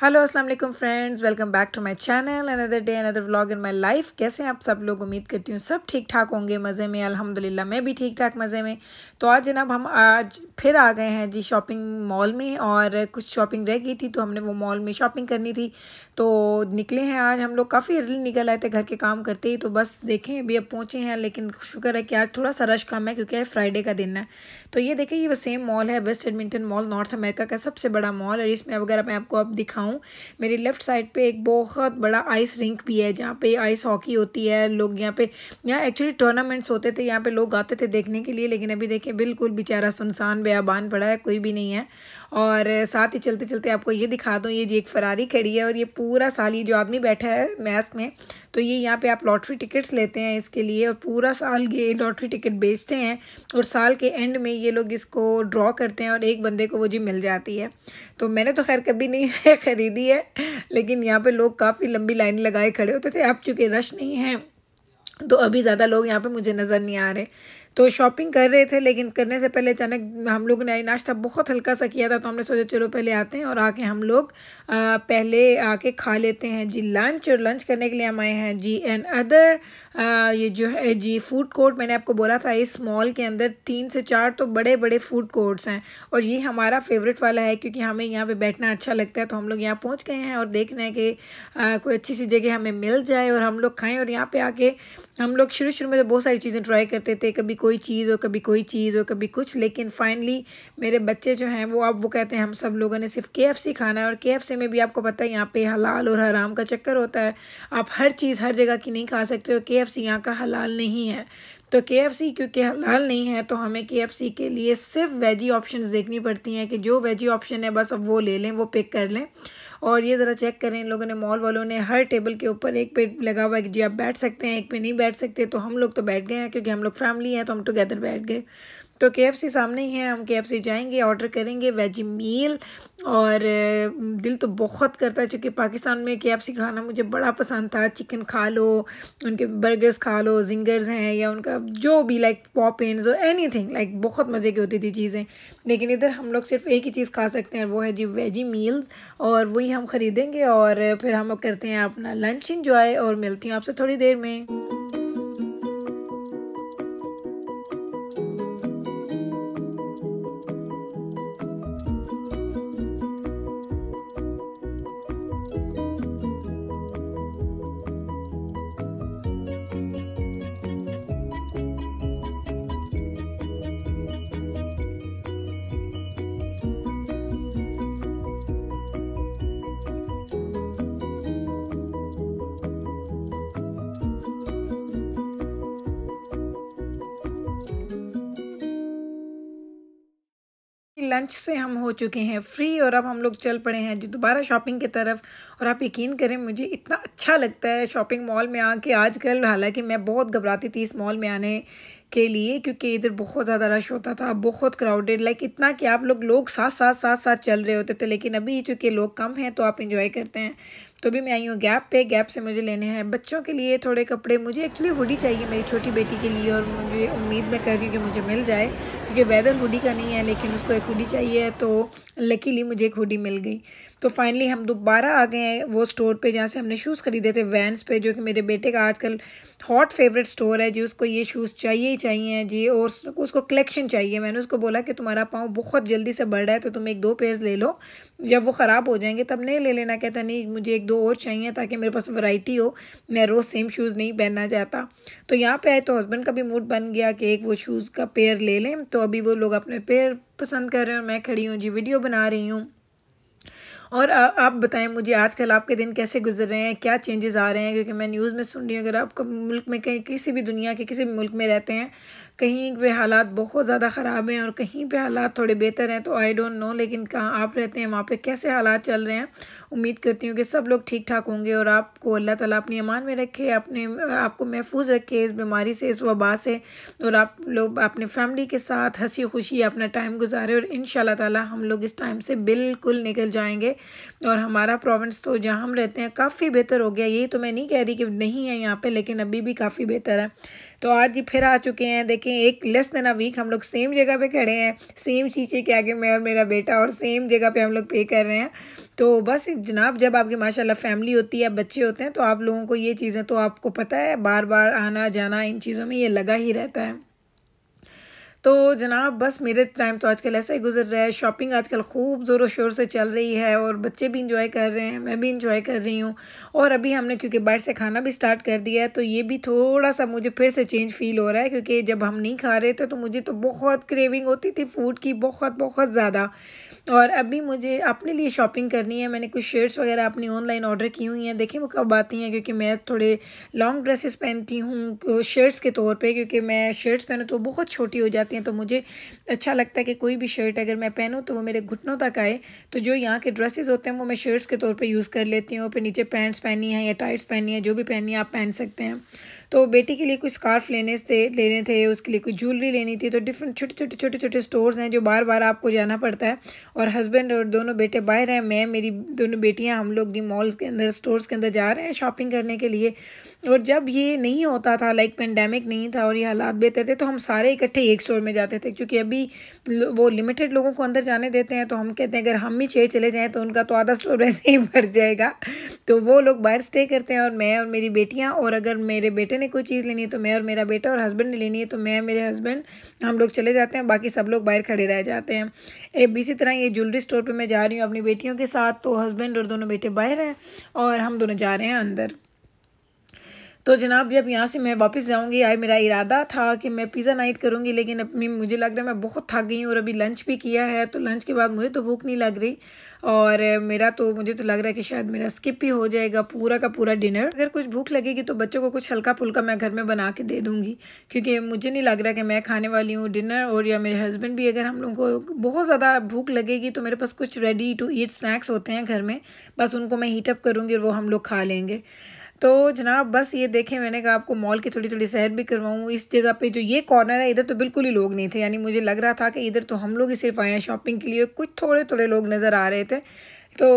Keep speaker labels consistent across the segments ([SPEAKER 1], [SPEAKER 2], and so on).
[SPEAKER 1] Hello अस्सलाम वालेकुम friends, welcome back to my channel. Another day another vlog in my life. कैसे हैं आप सब लोग? उम्मीद करती हूँ सब ठीक ठाक होंगे, मज़े में। अल्हम्दुलिल्लाह मैं भी ठीक ठाक मज़े में। तो आज जनाब हम आज फिर आ गए हैं जी शॉपिंग मॉल में, और कुछ शॉपिंग रह गई थी तो हमने वो मॉल में शॉपिंग करनी थी तो निकले हैं। आज हम लोग काफ़ी अर्ली निकल आए थे घर के काम करते ही, तो बस देखें अभी अब पहुँचे हैं। लेकिन शुक्र है कि आज थोड़ा सा रश कम है क्योंकि आज फ्राइडे का दिन है। तो ये देखें, ये वो सेम मॉल है, West Edmonton Mall, North America का सबसे बड़ा मॉल। और इसमें अगर मैं आपको अब दिखाऊँ, मेरी लेफ़्ट साइड पे एक बहुत बड़ा आइस रिंक भी है जहाँ पे आइस हॉकी होती है। लोग यहाँ एक्चुअली टूर्नामेंट्स होते थे, यहाँ पे लोग आते थे देखने के लिए। लेकिन अभी देखें बिल्कुल बेचारा सुनसान बेआबान पड़ा है, कोई भी नहीं है। और साथ ही चलते चलते आपको ये दिखा दूँ, ये जी एक फ़रारी खड़ी है और ये पूरा साल ये जो आदमी बैठा है मास्क में, तो ये यहाँ पे आप लॉटरी टिकट्स लेते हैं इसके लिए, और पूरा साल ये लॉटरी टिकट बेचते हैं और साल के एंड में ये लोग इसको ड्रॉ करते हैं और एक बंदे को वो जी मिल जाती है। तो मैंने तो खैर कभी नहीं ख़रीदी है, लेकिन यहाँ पे लोग काफ़ी लंबी लाइन लगाए खड़े होते थे। अब चूँकि रश नहीं है तो अभी ज़्यादा लोग यहाँ पे मुझे नज़र नहीं आ रहे। तो शॉपिंग कर रहे थे, लेकिन करने से पहले अचानक हम लोगों ने नाश्ता बहुत हल्का सा किया था, तो हमने सोचा चलो पहले आते हैं और आके हम लोग पहले आके खा लेते हैं जी लंच। और लंच करने के लिए हम आए हैं जी एंड अदर। ये जो है जी फूड कोर्ट, मैंने आपको बोला था इस मॉल के अंदर 3 से 4 तो बड़े बड़े फूड कोर्ट्स हैं, और ये हमारा फेवरेट वाला है क्योंकि हमें यहाँ पे बैठना अच्छा लगता है। तो हम लोग यहाँ पहुँच गए हैं और देख रहे हैं कि कोई अच्छी सी जगह हमें मिल जाए और हम लोग खाएँ। और यहाँ पे आके हम लोग शुरू में तो बहुत सारी चीज़ें ट्राई करते थे, कभी कोई चीज़ और कभी कोई चीज़ और कभी कुछ। लेकिन फाइनली मेरे बच्चे जो हैं वो कहते हैं हम सब लोगों ने सिर्फ KFC खाना है। और KFC में भी आपको पता है यहाँ पे हलाल और हराम का चक्कर होता है, आप हर चीज़ हर जगह की नहीं खा सकते हो। KFC यहाँ का हलाल नहीं है, तो KFC क्योंकि हलाल नहीं है तो हमें KFC के लिए सिर्फ वेजी ऑप्शंस देखनी पड़ती हैं कि जो वेजी ऑप्शन है बस अब वो ले लें, वो पिक कर लें। और ये ज़रा चेक करें, इन लोगों ने, मॉल वालों ने, हर टेबल के ऊपर एक पे लगा हुआ है कि जी आप बैठ सकते हैं, एक पे नहीं बैठ सकते। तो हम लोग तो बैठ गए हैं क्योंकि हम लोग फैमिली हैं, तो हम टुगेदर बैठ गए। तो KFC सामने ही है, हम KFC जाएंगे, ऑर्डर करेंगे वेजी मील। और दिल तो बहुत करता है क्योंकि पाकिस्तान में KFC खाना मुझे बड़ा पसंद था। चिकन खा लो, उनके बर्गर्स खा लो, जिंगर्स हैं, या उनका जो भी लाइक पॉपिन्स और एनीथिंग, लाइक बहुत मज़े की होती थी चीज़ें। लेकिन इधर हम लोग सिर्फ एक ही चीज़ खा सकते हैं, वो है जी वेजी मील्स, और वही हम ख़रीदेंगे और फिर हम लोग करते हैं अपना लंच इंजॉय। और मिलती हूँ आपसे थोड़ी देर में। लंच से हम हो चुके हैं फ्री और अब हम लोग चल पड़े हैं जी दोबारा शॉपिंग की तरफ। और आप यकीन करें, मुझे इतना अच्छा लगता है शॉपिंग मॉल में आके आजकल। हालांकि मैं बहुत घबराती थी इस मॉल में आने के लिए क्योंकि इधर बहुत ज़्यादा रश होता था, बहुत क्राउडेड, लाइक इतना कि आप लोग साथ चल रहे होते थे। लेकिन अभी चूँकि लोग कम हैं तो आप इंजॉय करते हैं। तो अभी मैं आई हूँ गैप पे। गैप से मुझे लेने हैं बच्चों के लिए थोड़े कपड़े। मुझे एक्चुअली हुडी चाहिए मेरी छोटी बेटी के लिए, और मुझे उम्मीद मैं कर रही हूँ कि मुझे मिल जाए क्योंकि वेदर हुडी का नहीं है, लेकिन उसको एक हुडी चाहिए। तो लकीली मुझे एक हुडी मिल गई। तो फाइनली हम दोबारा आ गए हैं वो स्टोर पे जहाँ से हमने शूज़ ख़रीदे थे, वैंस पे, जो कि मेरे बेटे का आजकल हॉट फेवरेट स्टोर है जी। उसको ये शूज़ चाहिए ही चाहिए जी, और उसको कलेक्शन चाहिए। मैंने उसको बोला कि तुम्हारा पाँव बहुत जल्दी से बढ़ रहा है तो तुम 1-2 पेयर्स ले लो, जब वो ख़राब हो जाएंगे तब नहीं ले लेना। कहता नहीं, मुझे 1-2 और चाहिए ताकि मेरे पास वैरायटी हो, मैं रोज़ सेम शूज़ नहीं पहनना चाहता। तो यहाँ पे आए तो हस्बैंड का भी मूड बन गया कि एक वो शूज़ का पेयर ले लें। तो अभी वो लोग अपने पेयर पसंद कर रहे हैं और मैं खड़ी हूँ जी वीडियो बना रही हूँ। और आप बताएं मुझे आजकल आपके दिन कैसे गुजर रहे हैं, क्या चेंजेस आ रहे हैं? क्योंकि मैं न्यूज़ में सुन रही हूँ, अगर आपका मुल्क में कहीं किसी भी दुनिया के किसी भी मुल्क में रहते हैं, कहीं पे हालात बहुत ज़्यादा ख़राब हैं और कहीं पे हालात थोड़े बेहतर हैं। तो आई डोंट नो, लेकिन कहाँ आप रहते हैं वहाँ पे कैसे हालात चल रहे हैं। उम्मीद करती हूँ कि सब लोग ठीक ठाक होंगे और आपको अल्लाह ताला अपनी अमान में रखे, आपको महफूज रखे इस बीमारी से, इस वबा से, और आप लोग अपने फैमिली के साथ हंसी खुशी अपना टाइम गुजारें। और इंशाल्लाह ताला हम लोग इस टाइम से बिल्कुल निकल जाएंगे। और हमारा प्रोविंस तो जहाँ हम रहते हैं काफ़ी बेहतर हो गया। ये तो मैं नहीं कह रही कि नहीं है यहाँ पे, लेकिन अभी भी काफ़ी बेहतर है। तो आज ही फिर आ चुके हैं। देखें, एक लेस देन अ वीक हम लोग सेम जगह पे खड़े हैं, सेम शीशे के आगे मैं और मेरा बेटा, और सेम जगह पे हम लोग पे कर रहे हैं। तो बस जनाब, जब आपकी माशाल्लाह फैमिली होती है, बच्चे होते हैं, तो आप लोगों को ये चीज़ें तो आपको पता है, बार बार आना जाना इन चीज़ों में ये लगा ही रहता है। तो जनाब बस मेरे टाइम तो आजकल ऐसा ही गुजर रहा है। शॉपिंग आजकल खूब ज़ोरों शोर से चल रही है और बच्चे भी इंजॉय कर रहे हैं, मैं भी इंजॉय कर रही हूँ। और अभी हमने क्योंकि बाहर से खाना भी स्टार्ट कर दिया है, तो ये भी थोड़ा सा मुझे फिर से चेंज फ़ील हो रहा है, क्योंकि जब हम नहीं खा रहे थे तो मुझे तो बहुत क्रेविंग होती थी फ़ूड की, बहुत बहुत ज़्यादा। और अभी मुझे अपने लिए शॉपिंग करनी है। मैंने कुछ शर्ट्स वगैरह अपनी ऑनलाइन ऑर्डर की हुई हैं, देखें वो कब आती हैं, क्योंकि मैं थोड़े लॉन्ग ड्रेसेस पहनती हूँ शर्ट्स के तौर पे, क्योंकि मैं शर्ट्स पहनूँ तो बहुत छोटी हो जाती हैं। तो मुझे अच्छा लगता है कि कोई भी शर्ट अगर मैं पहनूँ तो वो मेरे घुटनों तक आए। तो जो यहाँ के ड्रेसेस होते हैं वो मैं शर्ट्स के तौर पे यूज़ कर लेती हूँ। फिर नीचे पैंट्स पहनी है या टाइट्स पहनी है, जो भी पहनी है आप पहन सकते हैं। तो बेटी के लिए कुछ स्कार्फ लेने थे, उसके लिए कुछ ज्वेलरी लेनी थी। तो डिफरेंट छोटे छोटे स्टोर्स हैं जो बार बार आपको जाना पड़ता है। और हस्बैंड और दोनों बेटे बाहर हैं, मैं मेरी दोनों बेटियां, हम लोग जी मॉल्स के अंदर स्टोर्स के अंदर जा रहे हैं शॉपिंग करने के लिए। और जब ये नहीं होता था, लाइक पेंडेमिक नहीं था और ये हालात बेहतर थे, तो हम सारे इकट्ठे एक स्टोर में जाते थे। क्योंकि अभी वो लिमिटेड लोगों को अंदर जाने देते हैं, तो हम कहते हैं अगर हम ही 6 चले जाएँ तो उनका तो आधा स्टोर वैसे ही भर जाएगा। तो वो लोग बाहर स्टे करते हैं और मैं और मेरी बेटियाँ, और अगर मेरे बेटे ने कोई चीज़ लेनी है तो मैं और मेरा बेटा, और हस्बैंड ने लेनी है तो मैं मेरे हस्बैंड, हम लोग चले जाते हैं, बाकी सब लोग बाहर खड़े रह जाते हैं। इसी तरह ये ज्वेलरी स्टोर पे मैं जा रही हूँ अपनी बेटियों के साथ, तो हस्बैंड और दोनों बेटे बाहर हैं और हम दोनों जा रहे हैं अंदर। तो जनाब जब यहाँ से मैं वापस जाऊँगी, आज मेरा इरादा था कि मैं पिज़्ज़ा नाइट करूँगी, लेकिन अपनी मुझे लग रहा है मैं बहुत थक गई हूँ और अभी लंच भी किया है, तो लंच के बाद मुझे तो भूख नहीं लग रही। और मुझे तो लग रहा है कि शायद मेरा स्किप ही हो जाएगा पूरा का पूरा डिनर। अगर कुछ भूख लगेगी तो बच्चों को कुछ हल्का फुल्का मैं घर में बना के दे दूँगी, क्योंकि मुझे नहीं लग रहा कि मैं खाने वाली हूँ डिनर। और या मेरे हस्बैंड भी, अगर हम लोगों को बहुत ज़्यादा भूख लगेगी तो मेरे पास कुछ रेडी टू ईट स्नैक्स होते हैं घर में, बस उनको मैं हीटअप करूँगी और वो हम लोग खा लेंगे। तो जनाब बस ये देखें, मैंने कहा आपको मॉल की थोड़ी थोड़ी सैर भी करवाऊँ। इस जगह पे जो ये कॉर्नर है, इधर तो बिल्कुल ही लोग नहीं थे, यानी मुझे लग रहा था कि इधर तो हम लोग ही सिर्फ आए हैं शॉपिंग के लिए, कुछ थोड़े थोड़े लोग नज़र आ रहे थे। तो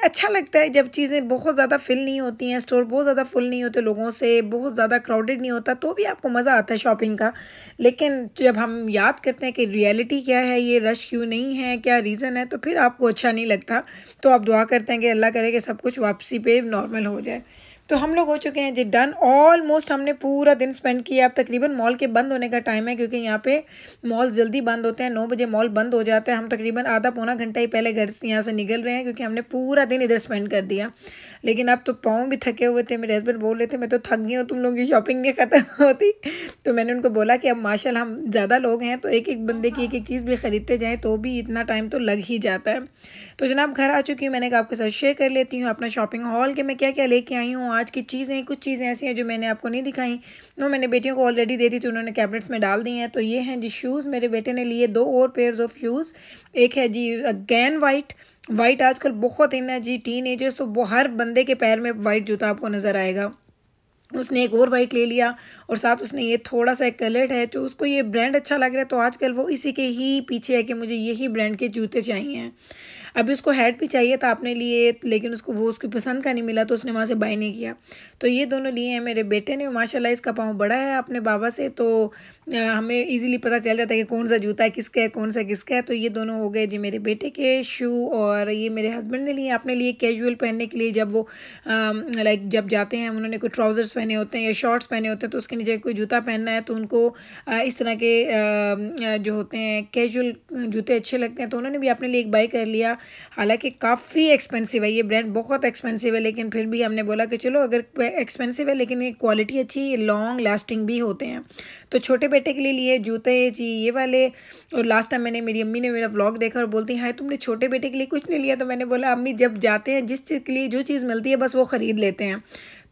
[SPEAKER 1] अच्छा लगता है जब चीज़ें बहुत ज़्यादा फिल नहीं होती हैं, स्टोर बहुत ज़्यादा फुल नहीं होते लोगों से, बहुत ज़्यादा क्राउडेड नहीं होता, तो भी आपको मज़ा आता है शॉपिंग का। लेकिन जब हम याद करते हैं कि रियलिटी क्या है, ये रश क्यों नहीं है, क्या रीज़न है, तो फिर आपको अच्छा नहीं लगता। तो आप दुआ करते हैं कि अल्लाह करे कि सब कुछ वापसी पे नॉर्मल हो जाए। तो हम लोग हो चुके हैं जी डन, ऑलमोस्ट हमने पूरा दिन स्पेंड किया। अब तकरीबन मॉल के बंद होने का टाइम है, क्योंकि यहाँ पे मॉल जल्दी बंद होते हैं, 9 बजे मॉल बंद हो जाता है। हम तकरीबन आधा पौना घंटा ही पहले घर से यहाँ से निकल रहे हैं, क्योंकि हमने पूरा दिन इधर स्पेंड कर दिया। लेकिन अब तो पाँव भी थके हुए थे, मेरे हस्बैंड बोल रहे थे मैं तो थक गई हूँ, तुम लोगों की शॉपिंग नहीं ख़त्म होती। तो मैंने उनको बोला कि अब माशाल्लाह हम ज़्यादा लोग हैं, तो एक एक बंदे की एक एक चीज़ भी ख़रीदते जाएँ तो भी इतना टाइम तो लग ही जाता है। तो जनाब घर आ चुकी हूँ, मैंने कहा आपके साथ शेयर कर लेती हूँ अपना शॉपिंग हॉल के मैं क्या क्या लेके आई हूँ आज की चीज़ें। कुछ चीज़ें ऐसी हैं जो मैंने आपको नहीं दिखाई, वो मैंने बेटियों को ऑलरेडी दे दी थी, उन्होंने कैबिनेट्स में डाल दी हैं। तो ये हैं जी शूज़, मेरे बेटे ने लिए 2 और पेयर्स ऑफ शूज़। एक है जी अगैन वाइट आजकल बहुत इन है जी, टीनेजर्स तो हर बंदे के पैर में वाइट जूता आपको नज़र आएगा। उसने एक और वाइट ले लिया और साथ उसने ये थोड़ा सा एक कलर्ड है, जो उसको ये ब्रांड अच्छा लग रहा है, तो आजकल वो इसी के ही पीछे है कि मुझे यही ब्रांड के जूते चाहिए। अभी उसको हैट भी चाहिए था अपने लिए, लेकिन उसको वो उसकी पसंद का नहीं मिला, तो उसने वहाँ से बाय नहीं किया। तो ये दोनों लिए हैं मेरे बेटे ने, माशाल्लाह इसका पाँव बड़ा है अपने बाबा से, तो हमें इजीली पता चल जाता है कि कौन सा जूता है किसका है, कौन सा किसका है। तो ये दोनों हो गए जी मेरे बेटे के शू। और ये मेरे हस्बैंड ने लिए अपने लिए कैजुअल पहनने के लिए, जब वो लाइक जब जाते हैं, उन्होंने कोई ट्राउज़र्स पहने होते हैं या शॉर्ट्स पहने होते हैं, तो उसके नीचे कोई जूता पहनना है तो उनको इस तरह के जो होते हैं कैजुअल जूते अच्छे लगते हैं, तो उन्होंने भी अपने लिए एक बाय कर लिया। हालांकि काफ़ी एक्सपेंसिव है ये ब्रांड, बहुत एक्सपेंसिव है, लेकिन फिर भी हमने बोला कि चलो अगर एक्सपेंसिव है लेकिन ये क्वालिटी अच्छी, ये लॉन्ग लास्टिंग भी होते हैं। तो छोटे बेटे के लिए लिए जूते जी ये वाले। और लास्ट टाइम मेरी अम्मी ने मेरा व्लॉग देखा और बोलती है हाय तुमने छोटे बेटे के लिए कुछ नहीं लिया, तो मैंने बोला अम्मी जब जाते हैं जिस चीज़ के लिए जो चीज़ मिलती है बस वो ख़रीद लेते हैं।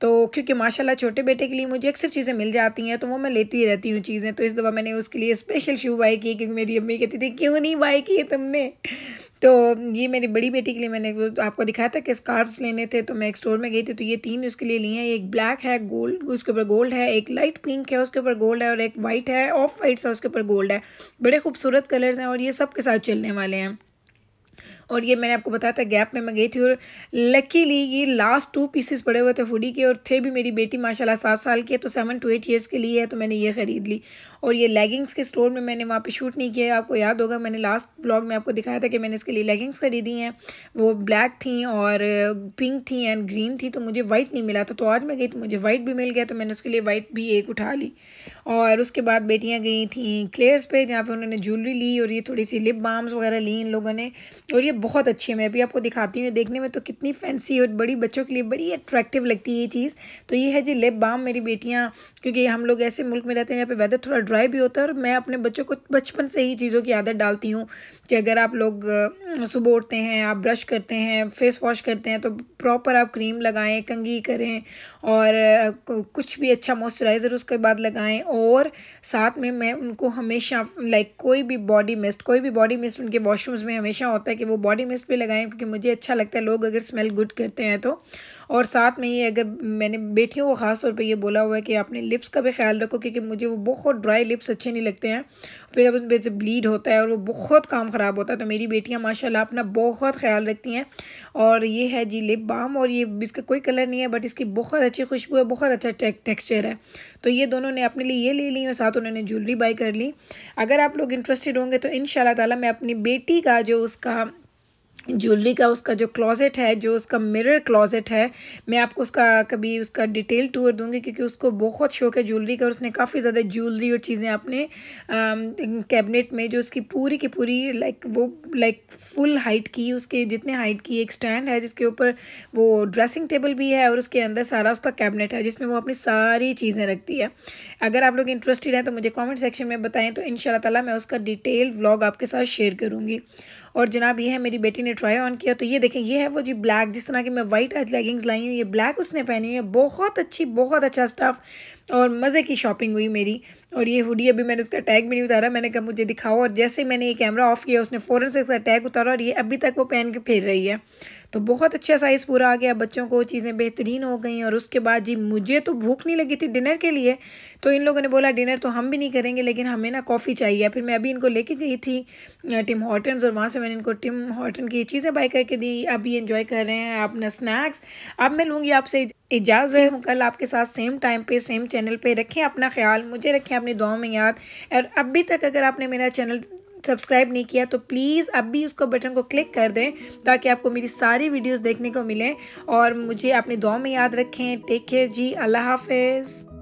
[SPEAKER 1] तो क्योंकि माशाल्लाह छोटे बेटे के लिए मुझे अक्सर चीज़ें मिल जाती हैं, तो वो मैं लेती रहती हूँ चीज़ें। तो इस दफ़ा मैंने उसके लिए स्पेशल शू बाई की, क्योंकि मेरी अम्मी कहती थी क्यों नहीं बाई किए तुमने। तो ये मेरी बड़ी बेटी के लिए मैंने आपको दिखाया था कि स्कार्फ्स लेने थे, तो मैं एक स्टोर में गई थी, तो ये 3 उसके लिए लिए हैं। एक ब्लैक है, गोल्ड उसके ऊपर गोल्ड है, एक लाइट पिंक है उसके ऊपर गोल्ड है, और एक वाइट है ऑफ वाइट सा उसके ऊपर गोल्ड है। बड़े खूबसूरत कलर्स हैं और ये सब के साथ चलने वाले हैं। और ये मैंने आपको बताया था गैप में मैं गई थी और लकीली ये लास्ट 2 पीसेस पड़े हुए थे हुडी के और थे भी मेरी बेटी माशाल्लाह 7 साल की है तो 7 to 8 ईयर्स के लिए है तो मैंने ये ख़रीद ली। और ये लेगिंग्स के स्टोर में मैंने वहाँ पे शूट नहीं किया, आपको याद होगा मैंने लास्ट ब्लॉग में आपको दिखाया था कि मैंने इसके लिए लेगिंग्स ख़रीदी हैं, वो ब्लैक थी और पिंक थी एंड ग्रीन थी, तो मुझे वाइट नहीं मिला था तो आज मैं गई तो मुझे वाइट भी मिल गया तो मैंने उसके लिए वाइट भी एक उठा ली। और उसके बाद बेटियाँ गई थी क्लेयर्स पे जहाँ पे उन्होंने ज्वेलरी ली और ये थोड़ी सी लिप बाम्स वगैरह ली इन लोगों ने और ये बहुत अच्छी है। मैं भी आपको दिखाती हूँ, देखने में तो कितनी फैंसी और बड़ी बच्चों के लिए बड़ी अट्रैक्टिव लगती है ये चीज़। तो ये है जी लिप बाम। मेरी बेटियाँ, क्योंकि हम लोग ऐसे मुल्क में रहते हैं यहाँ पे वेदर थोड़ा ड्राई भी होता है और मैं अपने बच्चों को बचपन से ही चीज़ों की आदत डालती हूँ कि अगर आप लोग सुबह उठते हैं, आप ब्रश करते हैं, फेस वॉश करते हैं तो प्रॉपर आप क्रीम लगाएं, कंघी करें और कुछ भी अच्छा मॉइस्चराइज़र उसके बाद लगाएं। और साथ में मैं उनको हमेशा कोई भी बॉडी मिस्ट उनके वॉशरूम्स में हमेशा होता है कि वो बॉडी मिस्ट भी लगाएं क्योंकि मुझे अच्छा लगता है लोग अगर स्मेल गुड करते हैं तो। और साथ में ये अगर मैंने बेटियों को ख़ास तौर पे ये बोला हुआ है कि अपने लिप्स का भी ख्याल रखो क्योंकि मुझे वो बहुत ड्राई लिप्स अच्छे नहीं लगते हैं, फिर उस पर से ब्लीड होता है और वो बहुत काम ख़राब होता है। तो मेरी बेटियाँ माशाल्लाह अपना बहुत ख्याल रखती हैं। और ये है जी लिप बाम और ये इसका कोई कलर नहीं है बट इसकी बहुत अच्छी खुशबू है, बहुत अच्छा टेक्सचर है। तो ये दोनों ने अपने लिए ये ले ली और साथ उन्होंने ज्वेलरी बाई कर ली। अगर आप लोग इंटरेस्टेड होंगे तो इंशाल्लाह ताला मैं अपनी बेटी का जो उसका ज्वेलरी का उसका जो क्लोज़ेट है, जो उसका मिरर क्लोज़ेट है, मैं आपको उसका कभी उसका डिटेल टूर दूंगी क्योंकि उसको बहुत शौक है ज्वेलरी का और उसने काफ़ी ज़्यादा ज्वेलरी और चीज़ें अपने कैबिनेट में जो उसकी पूरी की पूरी फुल हाइट की, उसके जितने हाइट की एक स्टैंड है जिसके ऊपर वो ड्रेसिंग टेबल भी है और उसके अंदर सारा उसका कैबिनेट है जिसमें वो अपनी सारी चीज़ें रखती है। अगर आप लोग इंटरेस्टेड हैं तो मुझे कमेंट सेक्शन में बताएं तो इंशाल्लाह ताला मैं उसका डिटेल व्लॉग आपके साथ शेयर करूँगी। और जनाब ये है मेरी बेटी ने ट्राई ऑन किया तो ये देखें, ये है वो जी ब्लैक, जिस तरह की मैं वाइट आज लेगिंग्स लाई हूँ ये ब्लैक उसने पहनी है। बहुत अच्छी, बहुत अच्छा स्टफ़ और मज़े की शॉपिंग हुई मेरी। और ये हुडी अभी मैंने उसका टैग भी नहीं उतारा, मैंने कहा मुझे दिखाओ और जैसे मैंने ये कैमरा ऑफ किया उसने फ़ौरन से उसका टैग उतारा और ये अभी तक वो पहन के फिर रही है। तो बहुत अच्छा साइज़ पूरा आ गया, बच्चों को चीज़ें बेहतरीन हो गई। और उसके बाद जी मुझे तो भूख नहीं लगी थी डिनर के लिए, तो इन लोगों ने बोला डिनर तो हम भी नहीं करेंगे लेकिन हमें ना कॉफ़ी चाहिए। फिर मैं अभी इनको लेके गई थी टिम हॉर्टन्स और वहाँ से मैंने इनको टिम हॉर्टन की चीज़ें बाई करके दी। अभी एंजॉय कर रहे हैं अपना स्नैक्स। अब मैं लूँगी आपसे इजाज़त हूँ, कल आपके साथ सेम टाइम पे सेम चैनल पे। रखें अपना ख्याल, मुझे रखें अपनी दुआओं में याद। और अभी तक अगर आपने मेरा चैनल सब्सक्राइब नहीं किया तो प्लीज़ अभी उसको बटन को क्लिक कर दें ताकि आपको मेरी सारी वीडियोस देखने को मिलें। और मुझे अपनी दुआ में याद रखें। टेक केयर जी, अल्लाह हाफिज़।